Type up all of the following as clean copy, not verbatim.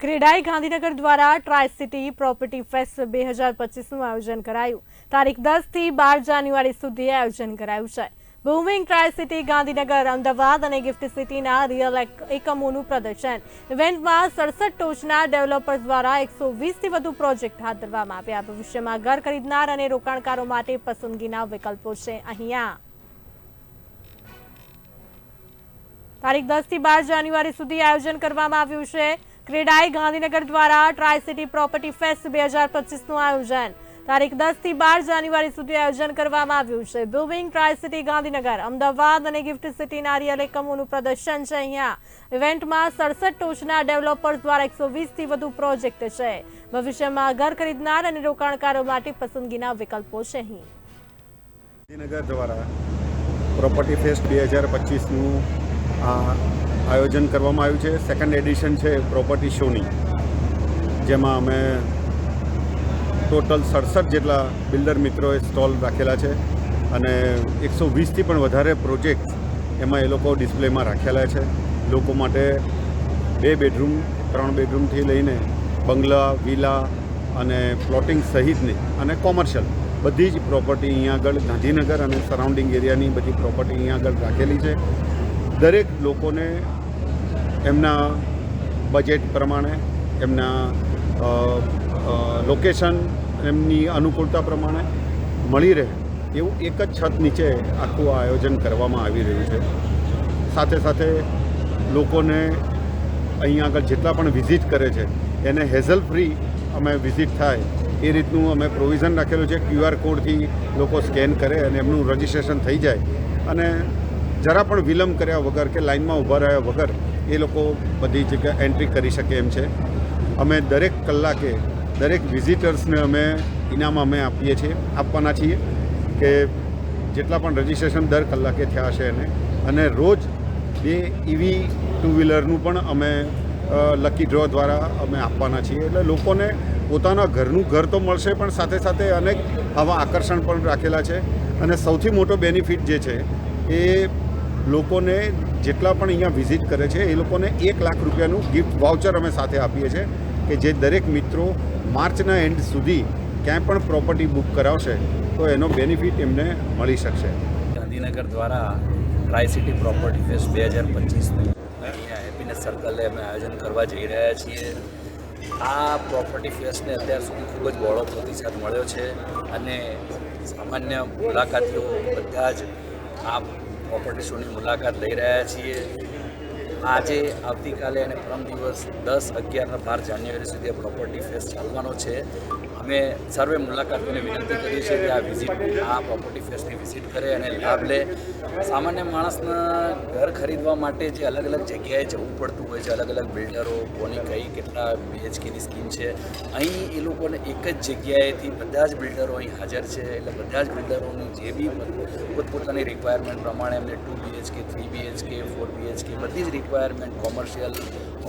ક્રેડાઈ ગાંધીનગર દ્વારા try city property fest 2025નું આયોજન કરાયું। તારીખ 10 થી 12 જાન્યુઆરી સુધી આયોજન કરાયું છે। બુમિંગ ટ્રાય સિટી ગાંધીનગર, અમદાવાદ અને ગિફ્ટ સિટીના રિયલ એકમોનું પ્રદર્શન। ઇવેન્ટમાં 67 ટોચના ડેવલપર્સ દ્વારા 120થી વધુ પ્રોજેક્ટ હાથ ધરવામાં આવ્યા। ભવિષ્યમાં ઘર ખરીદનાર અને રોકાણકારો માટે પસંદગીના વિકલ્પો છે। અહીંયા તારીખ 10 થી 12 જાન્યુઆરી સુધી આયોજન કરવામાં આવ્યું છે। ક્રેડાઈ ગાંધીનગર દ્વારા ટ્રાય સિટી પ્રોપર્ટી ફેસ્ટ 2025નું આયોજન તારીખ 10 થી 12 જાન્યુઆરી સુધી આયોજન કરવામાં આવ્યું છે। બુમિંગ ટ્રાય સિટી ગાંધીનગર, અમદાવાદ અને ગિફ્ટ સિટીના રિયલ એકમોનું પ્રદર્શન છે। અહીંયા ઇવેન્ટમાં 67 ટોચના ડેવલપર્સ દ્વારા 120થી વધુ પ્રોજેક્ટ છે। ભવિષ્યમાં ઘર ખરીદનાર અને રોકાણકારો માટે પસંદગીના વિકલ્પો છે। અહીં ગાંધીનગર દ્વારા પ્રોપર્ટી ફેસ્ટ 2025નું આયોજન કરવામાં આવ્યું છે। સેકન્ડ એડિશન છે પ્રોપર્ટી શોની, જેમાં અમે ટોટલ 67 જેટલા બિલ્ડર મિત્રોએ સ્ટોલ રાખેલા છે અને 120થી પણ વધારે પ્રોજેક્ટ એમાં એ લોકો ડિસ્પ્લેમાં રાખેલા છે। લોકો માટે 2 બેડરૂમ, 3 બેડરૂમથી લઈને બંગલા, વિલા અને પ્લોટિંગ સહિતની અને કોમર્શિયલ બધી જ પ્રોપર્ટી અહીંયા આગળ ગાંધીનગર અને સરાઉન્ડિંગ એરિયાની બધી પ્રોપર્ટી અહીંયા આગળ રાખેલી છે। દરેક લોકોને એમના બજેટ પ્રમાણે, એમના લોકેશન, એમની અનુકૂળતા પ્રમાણે મળી રહે એવું એક જ છત નીચે આખું આયોજન કરવામાં આવી રહ્યું છે। સાથે સાથે લોકોને અહીંયા આગળ જેટલા પણ વિઝિટ કરે છે એને હેઝલ ફ્રી અમે વિઝિટ થાય એ રીતનું અમે પ્રોવિઝન રાખેલું છે। QR કોડથી લોકો સ્કેન કરે અને એમનું રજિસ્ટ્રેશન થઈ જાય અને જરા પણ વિલંબ કર્યા વગર કે લાઇનમાં ઊભા રહ્યા વગર એ લોકો બધી જગ્યાએ એન્ટ્રી કરી શકે એમ છે। અમે દરેક કલાકે દરેક વિઝિટર્સને અમે ઇનામ આપવાના છીએ કે જેટલા પણ રજિસ્ટ્રેશન દર કલાકે થયા છે એને, અને રોજ 2 EV 2 વ્હીલરનું પણ અમે લકી ડ્રો દ્વારા અમે આપવાના છીએ। એટલે લોકોને પોતાના ઘરનું ઘર તો મળશે, પણ સાથે સાથે અનેક આવા આકર્ષણ પણ રાખેલા છે। અને સૌથી મોટો બેનિફિટ જે છે એ લોકોને જેટલા પણ અહીંયા વિઝિટ કરે છે એ લોકોને 1 લાખ રૂપિયાનું ગિફ્ટ વાઉચર અમે સાથે આપીએ છીએ કે જે દરેક મિત્રો માર્ચના એન્ડ સુધી ક્યાંય પણ પ્રોપર્ટી બુક કરાવશે તો એનો બેનિફિટ એમને મળી શકશે। ગાંધીનગર દ્વારા ટ્રાય સિટી પ્રોપર્ટી ફેસ્ટ 2025નું અહીંયા હેપીનેસ સર્કલે અમે આયોજન કરવા જઈ રહ્યા છીએ। આ પ્રોપર્ટી ફેસ્ટને અત્યાર સુધી ખૂબ જ બહોળો પ્રતિસાદ મળ્યો છે અને સામાન્ય મુલાકાતીઓ બધા જ આ પ્રોપર્ટી શોની મુલાકાત લઈ રહ્યા છીએ। આજે, આવતીકાલે અને પરમ દિવસ 10, 11 અને 12 જાન્યુઆરી સુધી પ્રોપર્ટી ફેસ્ટ ચાલવાનો છે। અમે સર્વે મુલાકાતીઓને વિનંતી કરીએ છીએ કે આ પ્રોપર્ટી ફેસ્ટની વિઝિટ કરે અને લાભ લે। સામાન્ય માણસના ઘર ખરીદવા માટે જે અલગ અલગ જગ્યાએ જવું પડતું હોય છે, અલગ અલગ બિલ્ડરો કોની કઈ કેટલા BHKની સ્કીમ છે, અહીં એ લોકોને એક જ જગ્યાએથી બધા જ બિલ્ડરો અહીં હાજર છે। એટલે બધા જ બિલ્ડરોની જે બી પોતપોતાની રિક્વાયરમેન્ટ પ્રમાણે એમને 2 BHK, 3 BHK, 4 BHK બધી જ requirement, commercial,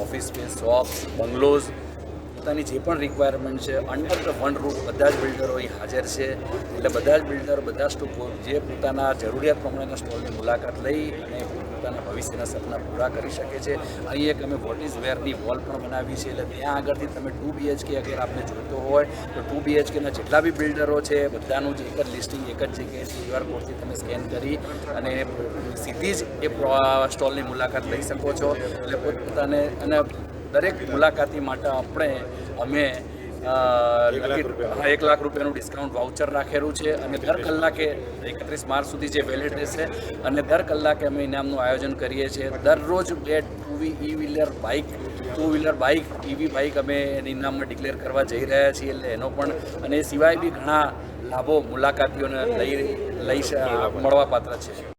office space, shops, bungalows, પોતાની જે પણ રિક્વાયરમેન્ટ છે અંડર ધ વન રૂફ બધા જ બિલ્ડરો અહીં હાજર છે। એટલે બધા જ બિલ્ડર, બધા સ્ટોકો જે પોતાના જરૂરિયાત પ્રમાણેના સ્ટોલની મુલાકાત લઈ અને પોતાના ભવિષ્યના સપના પૂરા કરી શકે છે। અહીં એક અમે વોટ ઇઝ વેરની વોલ પણ બનાવી છે, એટલે ત્યાં આગળથી તમે 2 BHK અગર આપને જોઈતો હોય તો 2 BHKના જેટલા બી બિલ્ડરો છે બધાનું જ એક જ લિસ્ટિંગ એક જ જગ્યાએ QR કોડથી તમે સ્કેન કરી અને સીધી જ એ સ્ટોલની મુલાકાત લઈ શકો છો। એટલે પોતપોતાને અને દરેક મુલાકાતી માટે અમે 1 લાખ રૂપિયાનું ડિસ્કાઉન્ટ વાઉચર રાખેલું છે અને દર કલાકે 31 માર્ચ સુધી જે વેલિડ રહેશે અને દર કલાકે અમે ઇનામનું આયોજન કરીએ છીએ। દરરોજ 2 વ્હીલર બાઇક, EV બાઇક અમે ઇનામમાં ડિક્લેર કરવા જઈ રહ્યા છીએ। એટલે એનો પણ અને એ સિવાય બી ઘણા લાભો મુલાકાતીઓને મળવા પાત્ર છે।